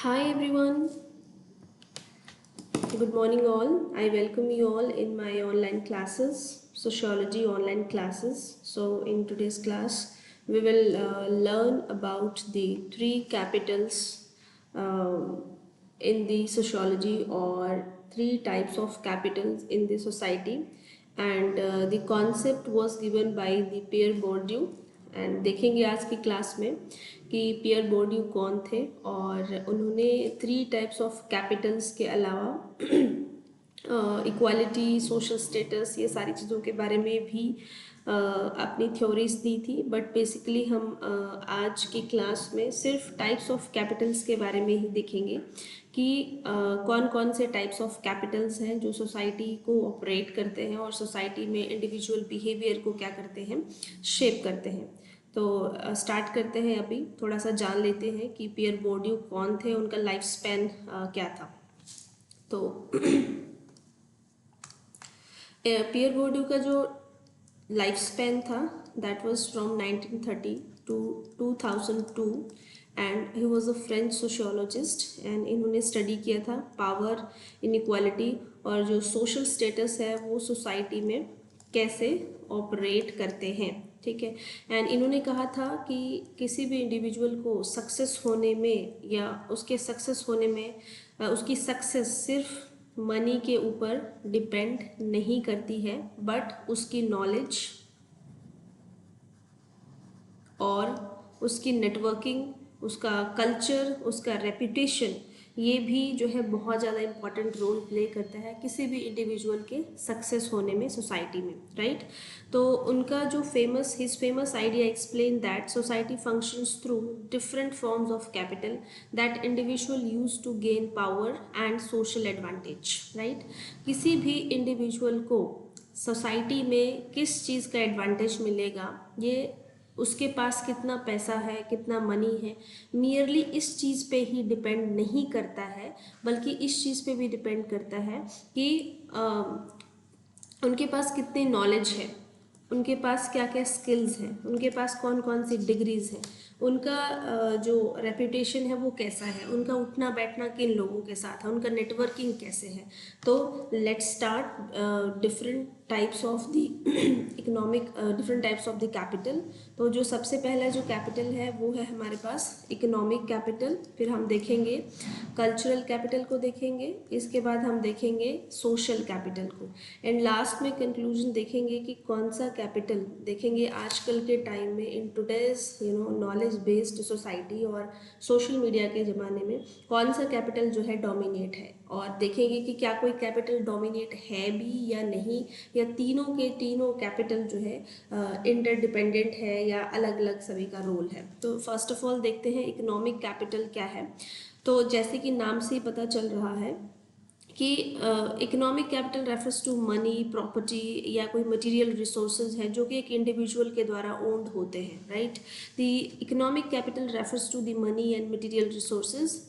Hi everyone, good morning all. I welcome you all in my online classes, sociology online classes. So, in today's class, we will learn about the three capitals um, in the sociology or three types of capitals in the society. And the concept was given by the Pierre Bourdieu and देखेंगे आज की class में कि पियर बोर्डियू कौन थे और उन्होंने three types of Capitals के अलावा इक्वालिटी सोशल स्टेटस ये सारी चीज़ों के बारे में भी अपनी थ्योरीज दी थी बट बेसिकली हम आज की क्लास में सिर्फ टाइप्स ऑफ कैपिटल्स के बारे में ही देखेंगे कि कौन कौन से टाइप्स ऑफ कैपिटल्स हैं जो सोसाइटी को ऑपरेट करते हैं और सोसाइटी में इंडिविजुअल बिहेवियर को क्या करते हैं शेप करते हैं। तो स्टार्ट करते हैं। अभी थोड़ा सा जान लेते हैं कि पियर बोर्डियू कौन थे, उनका लाइफ स्पैन क्या था। तो पियर बोर्डियू का जो लाइफ स्पैन था that was from 1930 to 2002 and he was a French sociologist and इन्होंने स्टडी किया था पावर इनइक्वालिटी और जो सोशल स्टेटस है वो सोसाइटी में कैसे ऑपरेट करते हैं। ठीक है। एंड इन्होंने कहा था कि किसी भी इंडिविजुअल को सक्सेस होने में या उसके सक्सेस होने में उसकी सक्सेस सिर्फ मनी के ऊपर डिपेंड नहीं करती है बट उसकी नॉलेज और उसकी नेटवर्किंग, उसका कल्चर, उसका रेपुटेशन ये भी जो है बहुत ज़्यादा इम्पॉर्टेंट रोल प्ले करता है किसी भी इंडिविजुअल के सक्सेस होने में सोसाइटी में, राइट। तो उनका जो famous idea explain that society functions through different forms of capital that individual use to gain power and social advantage, right. किसी भी इंडिविजुअल को सोसाइटी में किस चीज़ का एडवांटेज मिलेगा, ये उसके पास कितना पैसा है, कितना मनी है, मियरली इस चीज़ पे ही डिपेंड नहीं करता है बल्कि इस चीज़ पे भी डिपेंड करता है कि उनके पास कितनी नॉलेज है, उनके पास क्या क्या स्किल्स हैं, उनके पास कौन कौन सी डिग्रीज हैं, उनका जो रेपुटेशन है वो कैसा है, उनका उठना बैठना किन लोगों के साथ है, उनका नेटवर्किंग कैसे है। तो let's start different types of the economic different types of the capital. तो जो सबसे पहला जो कैपिटल है वो है हमारे पास इकोनॉमिक कैपिटल, फिर हम देखेंगे कल्चरल कैपिटल को देखेंगे, इसके बाद हम देखेंगे सोशल कैपिटल को एंड लास्ट में कंक्लूजन देखेंगे कि कौन सा कैपिटल देखेंगे आजकल के टाइम में in today's knowledge based society और सोशल मीडिया के ज़माने में कौन सा कैपिटल जो है डोमिनेट है, और देखेंगे कि क्या कोई कैपिटल डोमिनेट है भी या नहीं, या तीनों के तीनों कैपिटल जो है इंटरडिपेंडेंट है या अलग अलग सभी का रोल है। तो फर्स्ट ऑफ ऑल देखते हैं इकोनॉमिक कैपिटल क्या है। तो जैसे कि नाम से ही पता चल रहा है कि economic capital refers to money, property या कोई मटेरियल रिसोर्सेज है जो कि एक इंडिविजुअल के द्वारा ओन्ड होते हैं, right. The economic capital refers to the money and material resources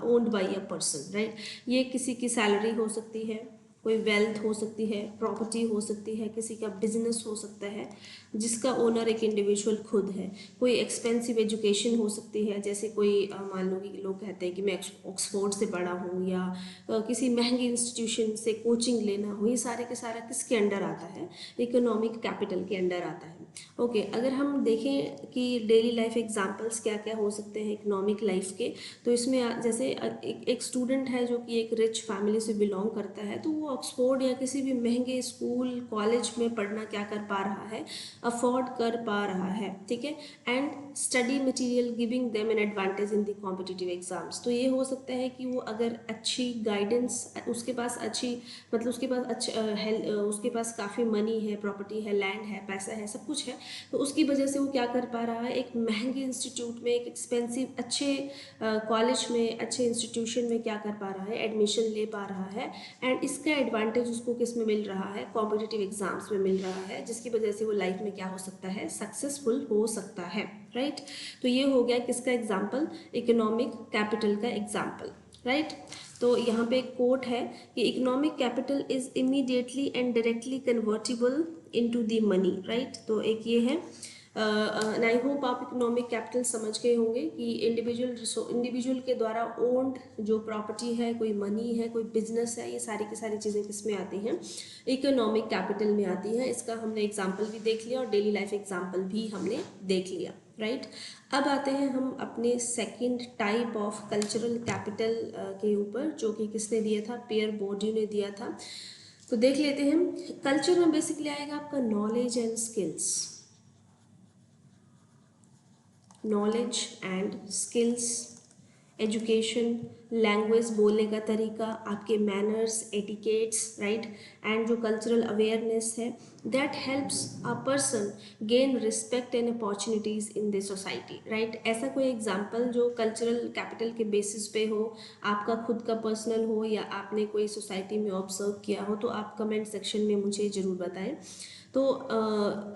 owned by a person, right. ये किसी की सैलरी हो सकती है, कोई वेल्थ हो सकती है, प्रॉपर्टी हो सकती है, किसी का बिजनेस हो सकता है जिसका ओनर एक इंडिविजुअल खुद है, कोई एक्सपेंसिव एजुकेशन हो सकती है, जैसे कोई मान लो कि लोग कहते हैं कि मैं ऑक्सफोर्ड से पढ़ा हूँ या किसी महंगी इंस्टीट्यूशन से कोचिंग लेना हो, ये सारे के सारा किसके अंडर आता है, इकोनॉमिक कैपिटल के अंडर आता है। ओके, अगर हम देखें कि डेली लाइफ एग्जांपल्स क्या क्या हो सकते हैं इकोनॉमिक लाइफ के, तो इसमें जैसे एक स्टूडेंट है जो कि एक रिच फैमिली से बिलोंग करता है, तो वो ऑक्सफोर्ड या किसी भी महंगे स्कूल कॉलेज में पढ़ना क्या कर पा रहा है, अफोर्ड कर पा रहा है, ठीक है। And study material giving them an advantage in the competitive exams. तो ये हो सकता है कि वो अगर अच्छी गाइडेंस उसके पास अच्छी मतलब उसके पास उसके पास काफ़ी मनी है, प्रॉपर्टी है, लैंड है, पैसा है, सब कुछ है, तो उसकी वजह से वो क्या कर पा रहा है, एक महंगे इंस्टीट्यूट में, एक एक्सपेंसिव अच्छे कॉलेज में, अच्छे इंस्टीट्यूशन में क्या कर पा रहा है, एडमिशन ले पा रहा है। एंड इसका एडवांटेज उसको किस में मिल रहा है, कॉम्पिटिटिव एग्जाम्स में मिल रहा है, जिसकी वजह से वो लाइफ में क्या हो सकता है, सक्सेसफुल हो सकता है, राइट। तो ये हो गया किसका एग्जाम्पल, इकोनॉमिक कैपिटल का एग्जाम्पल, राइट। तो यहाँ पे एक कोट है कि economic capital is immediately and directly convertible into the money, right. तो एक ये है एंड आई होप आप इकोनॉमिक कैपिटल समझ गए होंगे कि इंडिविजुअल के द्वारा ओन्ड जो प्रॉपर्टी है, कोई मनी है, कोई बिजनेस है, ये सारी की सारी चीज़ें किस में आती हैं, इकोनॉमिक कैपिटल में आती हैं। इसका हमने एग्जाम्पल भी देख लिया और डेली लाइफ एग्जाम्पल भी हमने देख लिया, राइट। अब आते हैं हम अपने second type of cultural capital के ऊपर, जो कि किसने दिया था, पियर बोर्डियू ने दिया था। तो देख लेते हैं। कल्चर में बेसिकली आएगा आपका knowledge and skills, knowledge and skills, education, language, बोलने का तरीका, आपके मैनर्स, एटिकेट्स, राइट, एंड जो कल्चरल अवेयरनेस है, that helps a person gain respect and opportunities in the society, right. ऐसा कोई एग्जांपल जो कल्चरल कैपिटल के बेसिस पे हो, आपका खुद का पर्सनल हो या आपने कोई सोसाइटी में ऑब्जर्व किया हो, तो आप कमेंट सेक्शन में मुझे ज़रूर बताएं। तो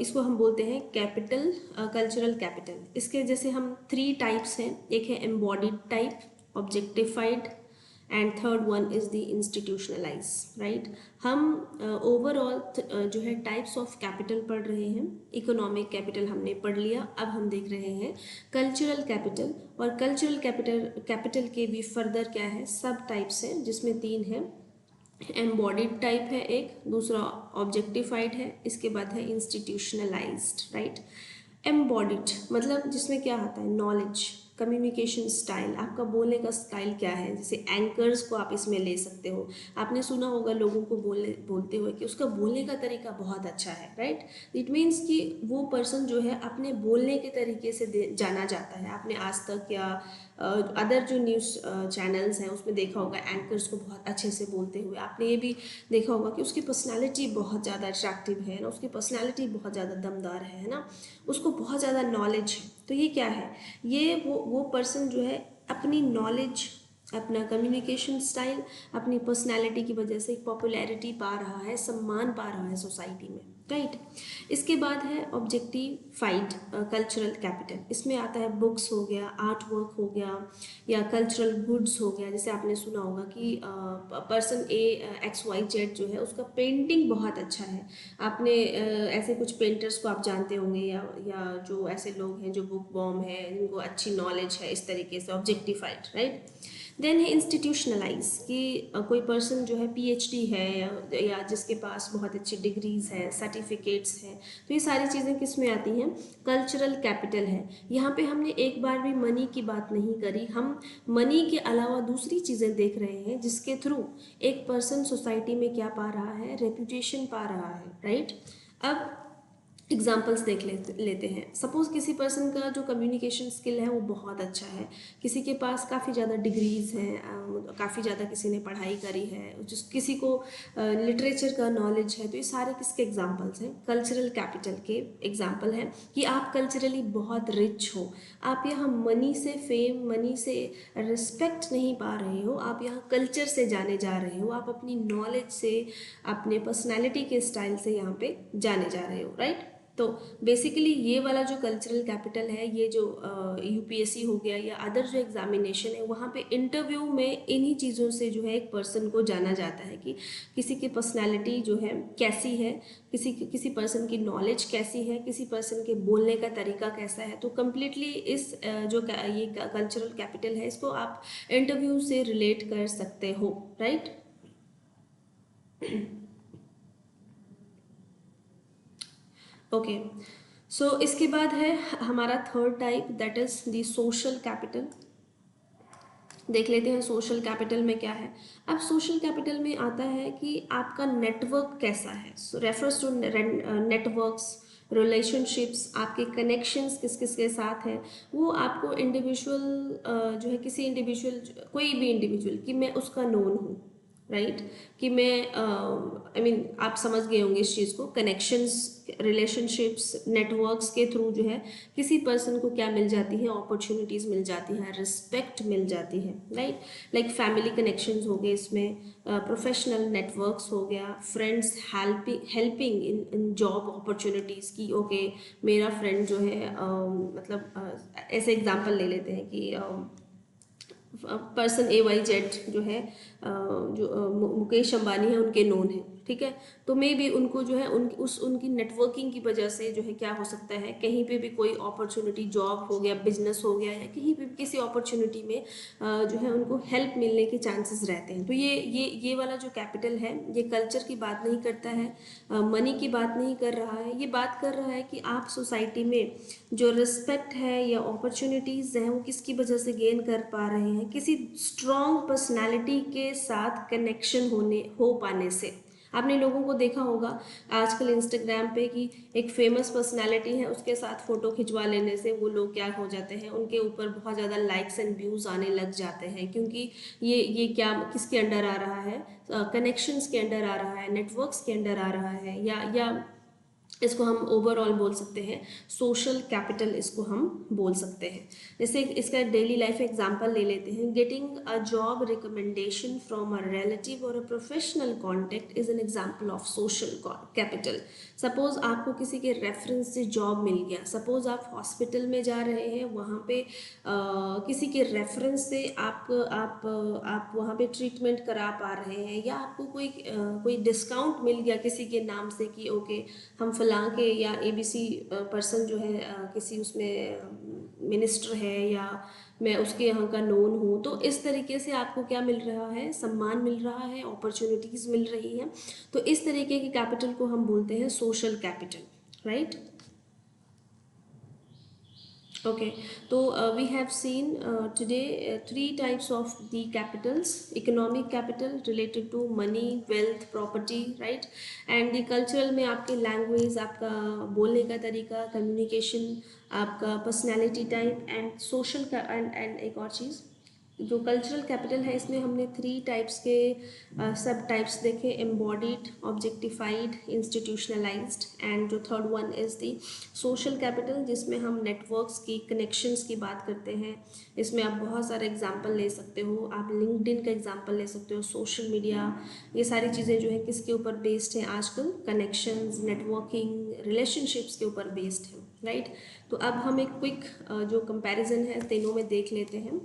इसको हम बोलते हैं कैपिटल, कल्चरल कैपिटल। इसके जैसे हम 3 टाइप्स हैं, एक है embodied type, objectified, and third one is the institutionalise, right. हम ओवरऑल जो है टाइप्स ऑफ कैपिटल पढ़ रहे हैं। इकोनॉमिक कैपिटल हमने पढ़ लिया, अब हम देख रहे हैं कल्चरल कैपिटल। और कल्चरल कैपिटल के भी फर्दर क्या है, सब टाइप्स हैं, जिसमें 3 हैं। एम्बॉडीड टाइप है एक, दूसरा ऑब्जेक्टिफाइड है, इसके बाद है इंस्टीट्यूशनलाइज्ड, राइट। एम्बॉडीड मतलब जिसमें क्या आता है, नॉलेज, कम्युनिकेशन स्टाइल, आपका बोलने का स्टाइल क्या है। जैसे एंकर्स को आप इसमें ले सकते हो, आपने सुना होगा लोगों को बोलते हुए कि उसका बोलने का तरीका बहुत अच्छा है, राइट। इट मीन्स कि वो पर्सन जो है अपने बोलने के तरीके से जाना जाता है। आपने आज तक या अदर जो न्यूज़ चैनल्स हैं उसमें देखा होगा एंकर्स को बहुत अच्छे से बोलते हुए। आपने ये भी देखा होगा कि उसकी पर्सनालिटी बहुत ज़्यादा अट्रैक्टिव है ना, उसकी पर्सनालिटी बहुत ज़्यादा दमदार है ना, उसको बहुत ज़्यादा नॉलेज है। तो ये क्या है, ये वो पर्सन जो है अपनी नॉलेज, अपना कम्युनिकेशन स्टाइल, अपनी पर्सनालिटी की वजह से एक पॉपुलैरिटी पा रहा है, सम्मान पा रहा है सोसाइटी में, राइट। इसके बाद है ऑब्जेक्टिफाइड कल्चरल कैपिटल। इसमें आता है बुक्स हो गया, आर्ट वर्क हो गया, या कल्चरल गुड्स हो गया। जैसे आपने सुना होगा कि पर्सन ए XYZ जो है उसका पेंटिंग बहुत अच्छा है। आपने ऐसे कुछ पेंटर्स को आप जानते होंगे, या जो ऐसे लोग हैं जो बुक वॉर्म है, जिनको अच्छी नॉलेज है, इस तरीके से ऑब्जेक्टिफाइड, राइट। देन है इंस्टीट्यूशनलाइज कि कोई पर्सन जो है PhD है, या जिसके पास बहुत अच्छी डिग्रीज हैं, सर्टिफिकेट्स हैं। तो ये सारी चीज़ें किस में आती हैं, कल्चरल कैपिटल है। यहाँ पे हमने एक बार भी मनी की बात नहीं करी, हम मनी के अलावा दूसरी चीज़ें देख रहे हैं जिसके थ्रू एक पर्सन सोसाइटी में क्या पा रहा है, रेपुटेशन पा रहा है, राइट। अब एग्जाम्पल्स देख लेते हैं। सपोज किसी पर्सन का जो कम्युनिकेशन स्किल है वो बहुत अच्छा है, किसी के पास काफ़ी ज़्यादा डिग्रीज हैं, काफ़ी ज़्यादा किसी ने पढ़ाई करी है, जिस किसी को लिटरेचर का नॉलेज है। तो ये सारे किसके एग्जाम्पल्स हैं, कल्चरल कैपिटल के एग्जाम्पल हैं कि आप कल्चरली बहुत रिच हो, आप यहाँ मनी से फेम, मनी से रिस्पेक्ट नहीं पा रहे हो, आप यहाँ कल्चर से जाने जा रहे हो, आप अपनी नॉलेज से, अपने पर्सनैलिटी के स्टाइल से यहाँ पे जाने जा रहे हो, राइट। तो बेसिकली ये वाला जो कल्चरल कैपिटल है, ये जो UPSC हो गया या अदर जो एग्जामिनेशन है, वहाँ पे इंटरव्यू में इन्हीं चीज़ों से जो है एक पर्सन को जाना जाता है कि किसी की पर्सनालिटी जो है कैसी है, किसी पर्सन की नॉलेज कैसी है, किसी पर्सन के बोलने का तरीका कैसा है। तो कम्प्लीटली इस जो ये कल्चरल कैपिटल है, इसको आप इंटरव्यू से रिलेट कर सकते हो, राइट। ओके, सो इसके बाद है हमारा third type, that is the social capital. देख लेते हैं सोशल कैपिटल में क्या है। अब सोशल कैपिटल में आता है कि आपका नेटवर्क कैसा है, रेफर्स टू नेटवर्क्स, रिलेशनशिप्स, आपके कनेक्शंस किस किस के साथ हैं। वो आपको इंडिविजुअल जो है, किसी इंडिविजुअल, कोई भी इंडिविजुअल कि मैं उसका नोन हूँ, राइट, कि मैं आई मीन आप समझ गए होंगे इस चीज़ को। कनेक्शंस, रिलेशनशिप्स, नेटवर्क्स के थ्रू जो है किसी पर्सन को क्या मिल जाती है, अपॉर्चुनिटीज़ मिल जाती है, रिस्पेक्ट मिल जाती है, राइट। लाइक फैमिली कनेक्शंस हो गए इसमें, प्रोफेशनल नेटवर्क्स हो गया, friends helping in job opportunities की। ओके, मेरा फ्रेंड जो है मतलब ऐसे एग्जांपल ले लेते हैं कि पर्सन AYZ जो है मुकेश अंबानी है, उनके नोन है, ठीक है। तो मे भी उनको जो है उनकी नेटवर्किंग की वजह से जो है क्या हो सकता है, कहीं पे भी कोई अपॉर्चुनिटी, जॉब हो गया, बिजनेस हो गया, या कहीं पे भी किसी अपॉर्चुनिटी में जो है उनको हेल्प मिलने के चांसेस रहते हैं। तो ये वाला जो कैपिटल है, ये कल्चर की बात नहीं करता है, मनी की बात नहीं कर रहा है, ये बात कर रहा है कि आप सोसाइटी में जो रिस्पेक्ट है या अपॉर्चुनिटीज़ हैं वो किसकी वजह से गेन कर पा रहे हैं, किसी स्ट्रॉन्ग पर्सनालिटी के साथ कनेक्शन हो पाने से। आपने लोगों को देखा होगा आजकल इंस्टाग्राम पे कि एक फेमस पर्सनालिटी है, उसके साथ फ़ोटो खिंचवा लेने से वो लोग क्या हो जाते हैं, उनके ऊपर बहुत ज़्यादा लाइक्स एंड व्यूज़ आने लग जाते हैं, क्योंकि ये क्या किसके अंडर आ रहा है, कनेक्शंस के अंडर आ रहा है, नेटवर्क्स के अंडर आ रहा है, या इसको हम ओवरऑल बोल सकते हैं सोशल कैपिटल, इसको हम बोल सकते हैं। जैसे इसका डेली लाइफ एग्जांपल ले लेते हैं। Getting a job recommendation from a relative और a professional contact is an example of social capital. Suppose आपको किसी के रेफरेंस से जॉब मिल गया, सपोज आप हॉस्पिटल में जा रहे हैं, वहाँ पे किसी के रेफरेंस से आप वहाँ पे ट्रीटमेंट करा पा रहे हैं, या आपको कोई डिस्काउंट मिल गया किसी के नाम से कि ओके हम फलां के या ABC पर्सन जो है किसी उसमें मिनिस्टर है या मैं उसके यहाँ का नोन हूँ, तो इस तरीके से आपको क्या मिल रहा है, सम्मान मिल रहा है, अपॉर्चुनिटीज़ मिल रही हैं। तो इस तरीके के कैपिटल को हम बोलते हैं social capital, right. Okay, so we have seen today three types of the capitals: economic capital related to money, wealth, property, right? And the cultural में आपके language, आपका बोलने का तरीका, communication, आपका personality type, and social का and एक और चीज़ जो कल्चरल कैपिटल है, इसमें हमने 3 टाइप्स के सब टाइप्स देखे: एम्बॉडीड, ऑब्जेक्टिफाइड, इंस्टीट्यूशनलाइज्ड, एंड जो third one is the social capital, जिसमें हम नेटवर्क्स की, कनेक्शंस की बात करते हैं। इसमें आप बहुत सारे एग्जांपल ले सकते हो, आप लिंक्डइन का एग्जांपल ले सकते हो, सोशल मीडिया, ये सारी चीज़ें जो है किसके ऊपर बेस्ड है आजकल, कनेक्शंस, नेटवर्किंग, रिलेशनशिप्स के ऊपर बेस्ड है, राइट। तो अब हम एक क्विक जो कंपैरिजन है तीनों में देख लेते हैं।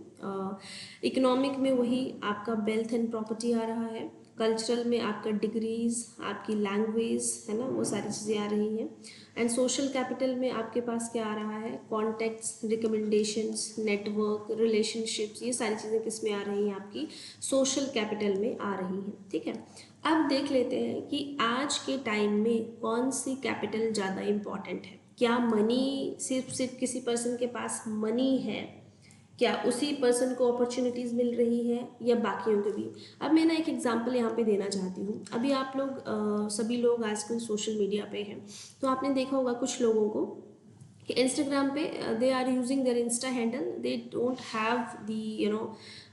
इकोनॉमिक में वही आपका वेल्थ एंड प्रॉपर्टी आ रहा है, कल्चरल में आपका डिग्रीज, आपकी लैंग्वेज है ना, वो सारी चीज़ें आ रही हैं, एंड सोशल कैपिटल में आपके पास क्या आ रहा है, कॉन्टैक्ट्स, रिकमेंडेशंस, नेटवर्क, रिलेशनशिप्स, ये सारी चीज़ें किस में आ रही हैं, आपकी सोशल कैपिटल में आ रही हैं, ठीक है। अब देख लेते हैं कि आज के टाइम में कौन सी कैपिटल ज़्यादा इम्पॉर्टेंट है। क्या मनी, सिर्फ किसी पर्सन के पास मनी है, क्या उसी पर्सन को अपॉर्चुनिटीज़ मिल रही है, या बाकियों के भी। अब मैं ना एक एग्जांपल यहाँ पे देना चाहती हूँ। अभी आप लोग सभी लोग आजकल सोशल मीडिया पे हैं, तो आपने देखा होगा कुछ लोगों को कि इंस्टाग्राम पे they are using their insta handle, they don't have the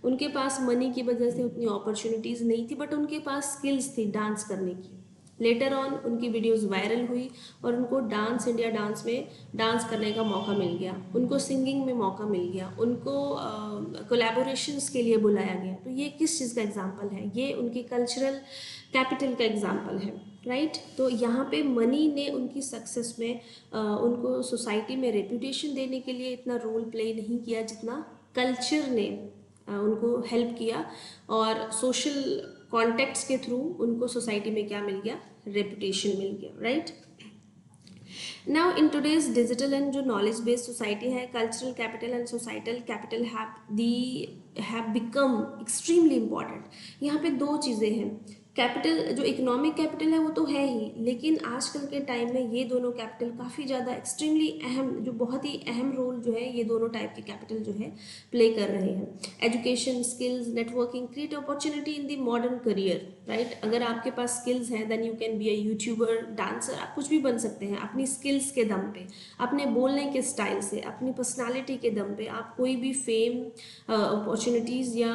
उनके पास मनी की वजह से उतनी अपॉर्चुनिटीज़ नहीं थी, बट उनके पास स्किल्स थी डांस करने की। लेटर ऑन उनकी वीडियोस वायरल हुई और उनको डांस इंडिया डांस में डांस करने का मौका मिल गया, उनको सिंगिंग में मौका मिल गया, उनको कोलैबोरेशंस के लिए बुलाया गया। तो ये किस चीज़ का एग्जांपल है, ये उनकी कल्चरल कैपिटल का एग्जांपल है, राइट। तो यहाँ पे मनी ने उनकी सक्सेस में उनको सोसाइटी में रेपुटेशन देने के लिए इतना रोल प्ले नहीं किया जितना कल्चर ने उनको हेल्प किया, और सोशल कॉन्टेक्ट्स के थ्रू उनको सोसाइटी में क्या मिल गया, रेपुटेशन मिल गया, right. Now in today's digital and जो नॉलेज बेस्ड सोसाइटी है, cultural capital and societal capital have become extremely important. यहाँ पे दो चीज़ें हैं, कैपिटल जो इकोनॉमिक कैपिटल है वो तो है ही, लेकिन आजकल के टाइम में ये दोनों कैपिटल काफ़ी ज़्यादा एक्सट्रीमली अहम, जो बहुत ही अहम रोल जो है ये दोनों टाइप के कैपिटल जो है प्ले कर रहे हैं। Education, skills, networking create opportunity in the modern career, right. अगर आपके पास स्किल्स हैं then you can be a YouTuber, dancer, आप कुछ भी बन सकते हैं अपनी स्किल्स के दम पे, अपने बोलने के स्टाइल से, अपनी पर्सनालिटी के दम पे आप कोई भी फेम, अपॉर्चुनिटीज़ या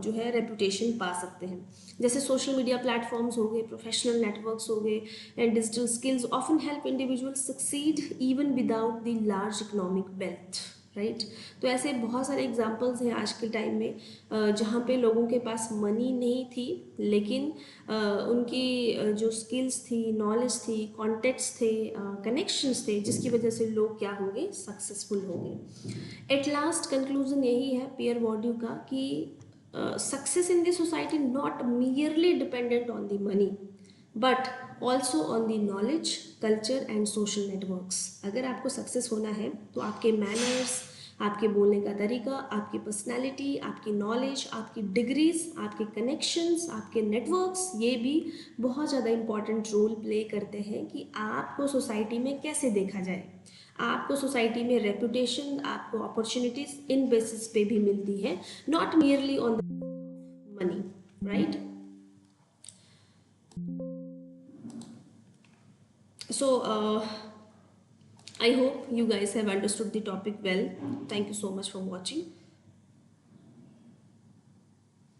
जो है रेपुटेशन पा सकते हैं। जैसे सोशल मीडिया प्लेटफॉर्म्स हो गए, प्रोफेशनल नेटवर्क्स हो गए, and digital skills often help individuals succeed even without the large economic wealth, right. तो ऐसे बहुत सारे एग्जाम्पल्स हैं आज के टाइम में जहाँ पे लोगों के पास मनी नहीं थी, लेकिन उनकी जो स्किल्स थी, नॉलेज थी, कॉन्टेक्ट्स थे, कनेक्शंस थे, जिसकी वजह से लोग क्या होंगे, सक्सेसफुल होंगे। एट लास्ट कंक्लूजन यही है पियर वॉड्यू का कि success in the society not merely dependent on the money but also on the knowledge, culture and social networks. अगर आपको सक्सेस होना है तो आपके मैनर्स, आपके बोलने का तरीका, आपकी पर्सनैलिटी, आपकी नॉलेज, आपकी डिग्रीज, आपके कनेक्शंस, आपके नेटवर्क्स, ये भी बहुत ज़्यादा इंपॉर्टेंट रोल प्ले करते हैं कि आपको सोसाइटी में कैसे देखा जाए। आपको सोसाइटी में रेपुटेशन, आपको अपॉर्चुनिटीज इन बेसिस पे भी मिलती है, not merely on the money, right. So, I hope you guys have understood the topic well. Thank you so much for watching.